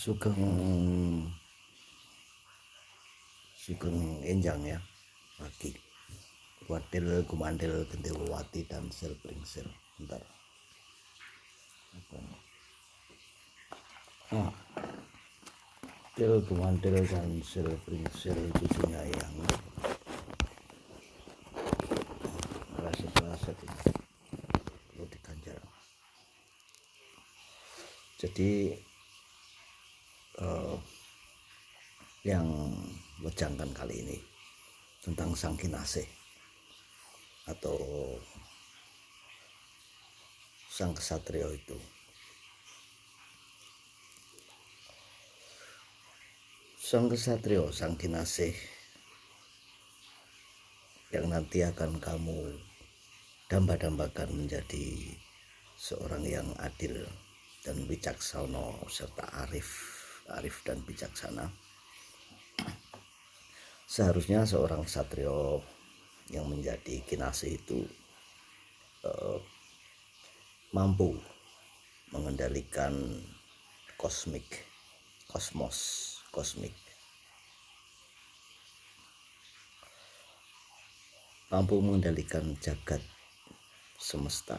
Sugeng Sugeng Enjang ya pagi. Wadil Gumandil Gendewati dan Sel Pringsel. Bentar. Wadil Gumandil dan Sel Pringsel cucunya yang rasa perlu diganjal. Jadi yang wejangkan kali ini tentang Sang Kinasih atau Sang Kesatrio itu. Sang Kesatrio, Sang Kinasih yang nanti akan kamu damba-dambakan menjadi seorang yang adil dan bijaksana serta arif dan bijaksana. Seharusnya seorang satrio yang menjadi kinasih itu mampu mengendalikan kosmik, mampu mengendalikan jagat semesta.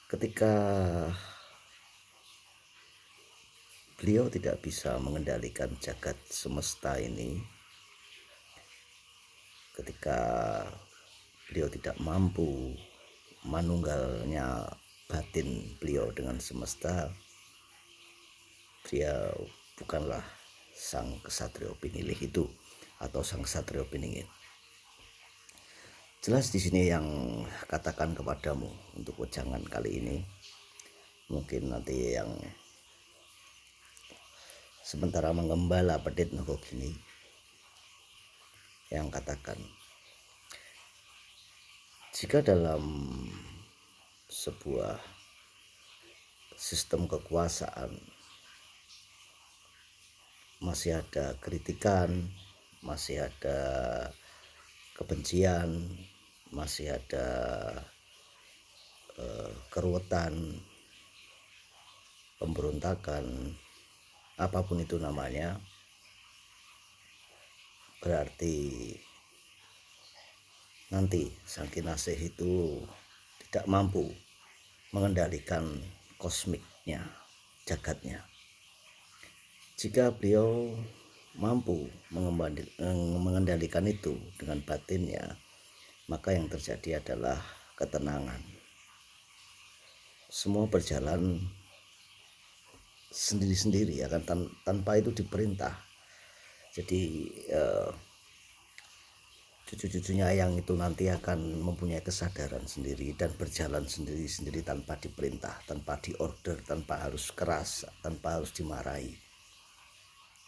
Ketika beliau tidak bisa mengendalikan jagat semesta ini, ketika beliau tidak mampu manunggalnya batin beliau dengan semesta, beliau bukanlah sang kesatrio pinilih itu atau sang kesatrio piningin. Jelas di sini yang katakan kepadamu untuk wejangan kali ini. Mungkin nanti yang sementara mengembala pedit nogo gini yang katakan, jika dalam sebuah sistem kekuasaan masih ada kritikan, masih ada kebencian, masih ada keruwetan, pemberontakan, apapun itu namanya, berarti nanti Sang Kinasih itu tidak mampu mengendalikan kosmiknya, jagatnya. Jika beliau mampu mengendalikan itu dengan batinnya, maka yang terjadi adalah ketenangan. Semua berjalan sendiri-sendiri, akan tanpa itu diperintah. Jadi cucu-cucunya yang itu nanti akan mempunyai kesadaran sendiri dan berjalan sendiri-sendiri tanpa diperintah, tanpa diorder, tanpa harus keras, tanpa harus dimarahi.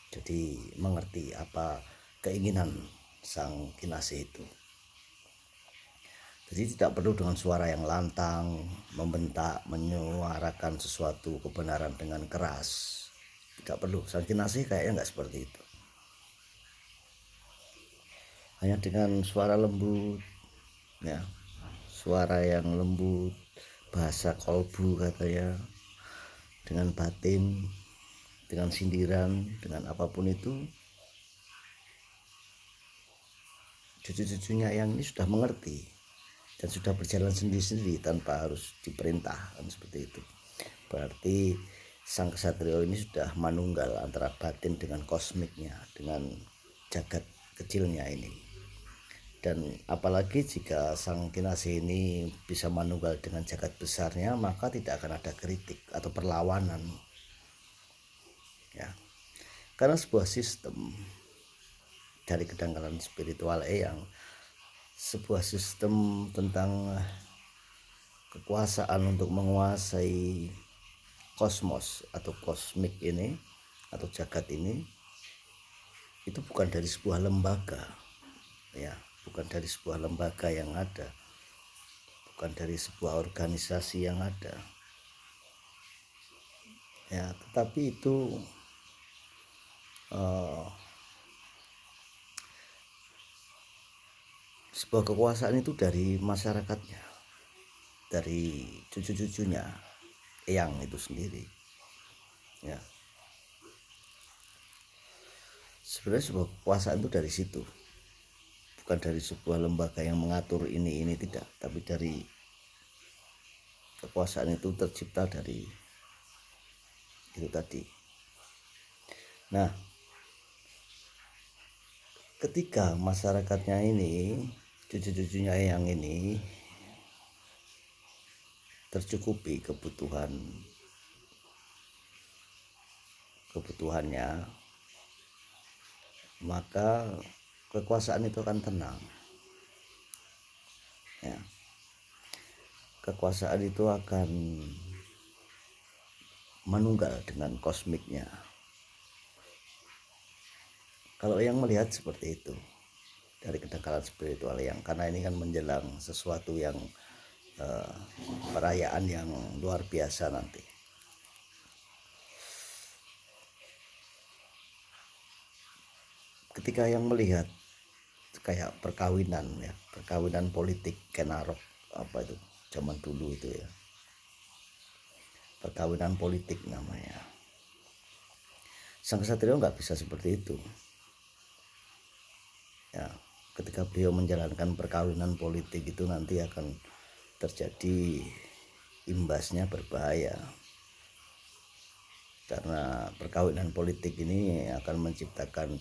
Jadi mengerti apa keinginan Sang Kinasih itu. Jadi tidak perlu dengan suara yang lantang, membentak, menyuarakan sesuatu kebenaran dengan keras. Tidak perlu. Sang Kinasih kayaknya nggak seperti itu. Hanya dengan suara lembut, ya, suara yang lembut, bahasa kolbu katanya, dengan batin, dengan sindiran, dengan apapun itu, cucu-cucunya yang ini sudah mengerti dan sudah berjalan sendiri-sendiri tanpa harus diperintah, kan seperti itu. Berarti sang kesatrio ini sudah manunggal antara batin dengan kosmiknya, dengan jagat kecilnya ini. Dan apalagi jika Sang Kinasih ini bisa manunggal dengan jagat besarnya, maka tidak akan ada kritik atau perlawanan, ya. Karena sebuah sistem dari kedangkalan spiritual yang sebuah sistem tentang kekuasaan untuk menguasai kosmos atau kosmik ini atau jagat ini, itu bukan dari sebuah lembaga, ya, bukan dari sebuah lembaga yang ada, bukan dari sebuah organisasi yang ada, ya, tetapi itu sebuah kekuasaan itu dari masyarakatnya, dari cucu-cucunya yang itu sendiri. Ya, sebenarnya sebuah kekuasaan itu dari situ, bukan dari sebuah lembaga yang mengatur ini tidak, tapi dari kekuasaan itu tercipta dari itu tadi. Nah, ketika masyarakatnya ini, cucu-cucunya yang ini tercukupi kebutuhannya, maka kekuasaan itu akan tenang. Ya, kekuasaan itu akan menunggal dengan kosmiknya. Kalau yang melihat seperti itu dari kedangkalan spiritual yang, karena ini kan menjelang sesuatu yang perayaan yang luar biasa nanti. Ketika yang melihat kayak perkawinan ya, perkawinan politik kenarok apa itu zaman dulu itu ya, perkawinan politik namanya. Sang Ksatria nggak bisa seperti itu. Ya, ketika beliau menjalankan perkawinan politik itu nanti akan terjadi imbasnya berbahaya, karena perkawinan politik ini akan menciptakan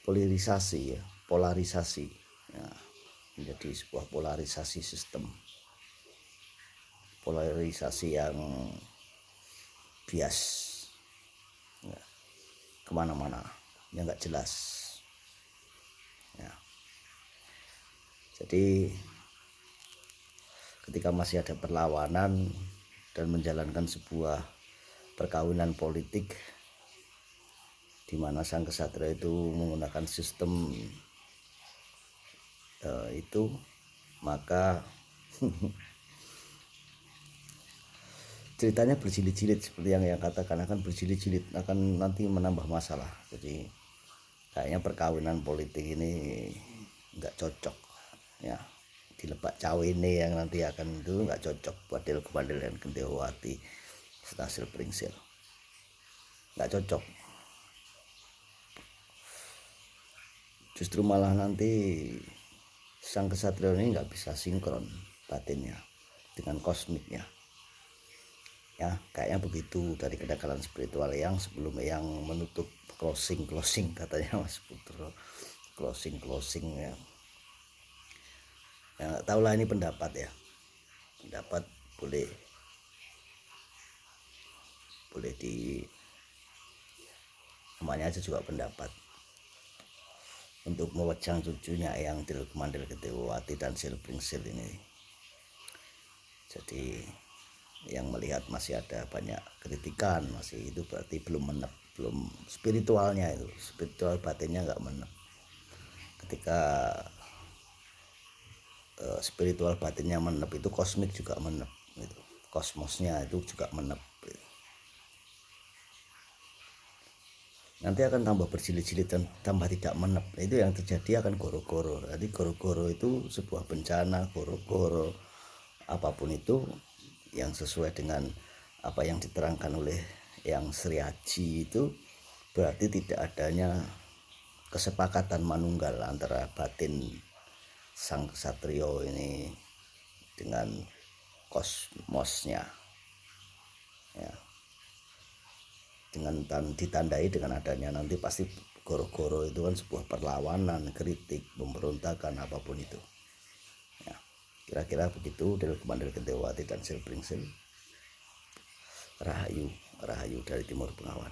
polarisasi ya, polarisasi ya, menjadi sebuah polarisasi sistem, polarisasi yang bias ya, kemana-mana yang nggak jelas ya. Jadi ketika masih ada perlawanan dan menjalankan sebuah perkawinan politik di mana sang ksatria itu menggunakan sistem itu, maka ceritanya berjilid-jilid seperti yang katakan, akan berjilid-jilid, akan nanti menambah masalah. Jadi kayaknya perkawinan politik ini nggak cocok ya, di Lebak Cawene yang nanti akan itu nggak cocok buat Bandel dan Gendewati serta Silpringsil, nggak cocok. Justru malah nanti sang ksatria ini nggak bisa sinkron batinnya dengan kosmiknya ya, kayaknya begitu dari kedangkalan spiritual yang sebelum yang menutup closing katanya Mas Putro, closing ya. Ya nggak tahu lah, ini pendapat ya, pendapat boleh di namanya aja juga pendapat, untuk mewejang cucunya yang Mandel Gendewati dan Silpringsil ini. Jadi yang melihat masih ada banyak kritikan, masih itu berarti belum menep, belum spiritualnya itu, spiritual batinnya nggak menep. Ketika spiritual batinnya menep itu kosmik juga menep gitu. Kosmosnya itu juga menep gitu. Nanti akan tambah berjilid-jilid dan tambah tidak menep. Itu yang terjadi akan goro-goro. Jadi goro-goro itu sebuah bencana, goro-goro apapun itu yang sesuai dengan apa yang diterangkan oleh yang Sri Aji itu, berarti tidak adanya kesepakatan manunggal antara batin sang ksatrio ini dengan kosmosnya ya, dengan ditandai dengan adanya nanti pasti goro-goro itu kan sebuah perlawanan, kritik, pemberontakan apapun itu ya. Kira-kira begitu dari Mandel Gendewati dan Silpringsil. Rahayu dari Timur Bengawan.